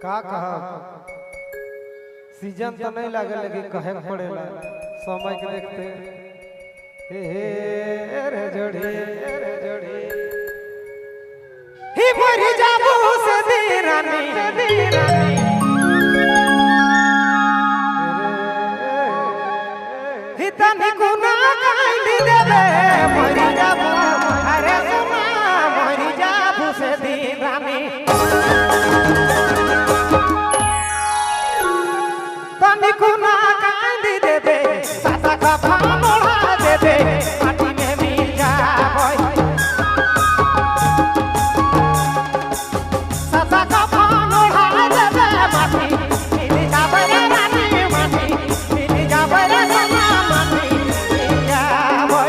का कहा सीजन तो नहीं लगे लेकिन कहे पड़ेला समय के देखते हे रे जोड़ी ही मरी जाबू से दीरानी ही तने गुना कांड देवे मरी जाबू अरे सुना मरी जाबू से दीरानी गुना कांदी देबे सासा का फानोड़ा देबे माटी में मिल जाबे सासा का फानोड़ा देबे माटी मिल जाबे रे रानी माटी मिल जाबे रे सोना माटी मिल जाबे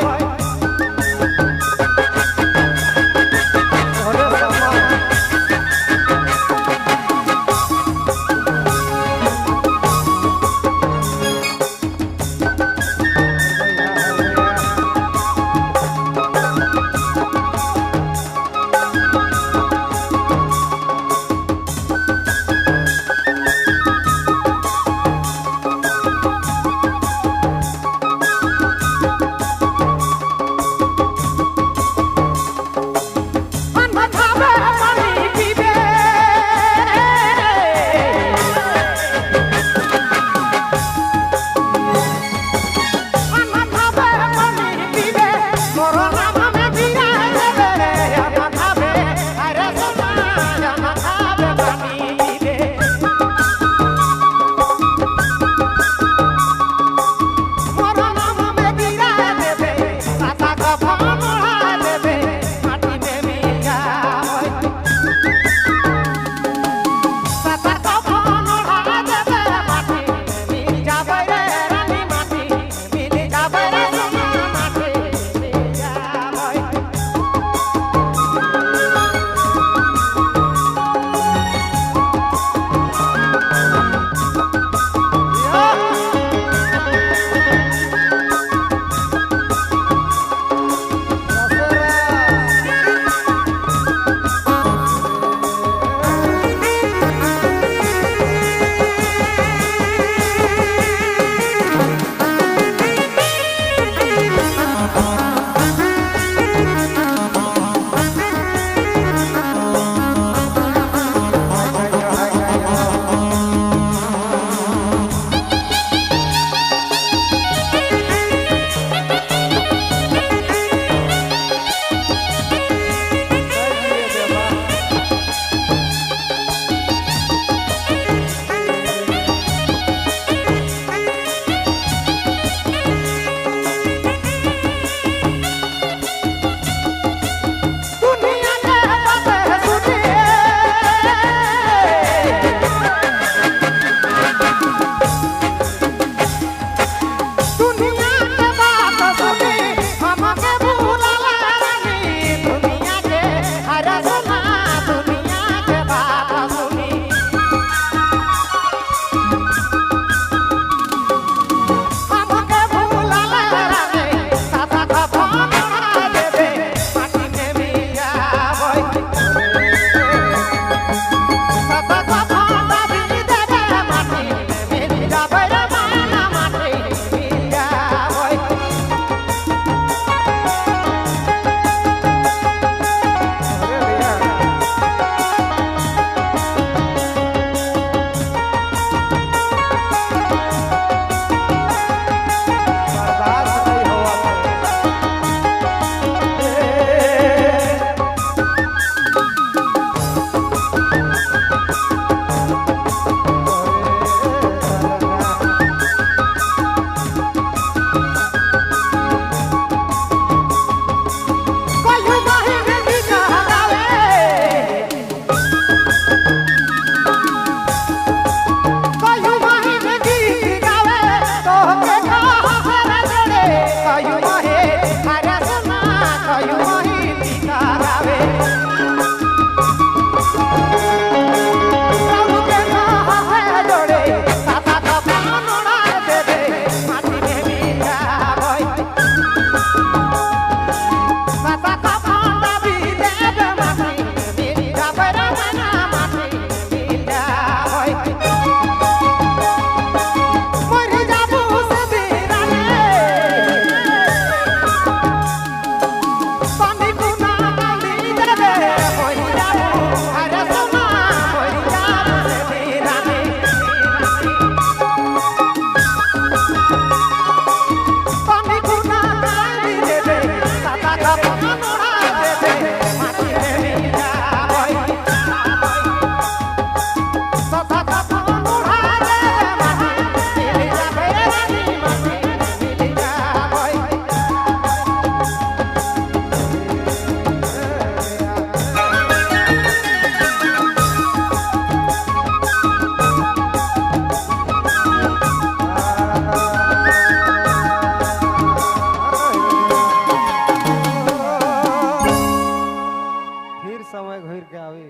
সময় ঘুর কে আবি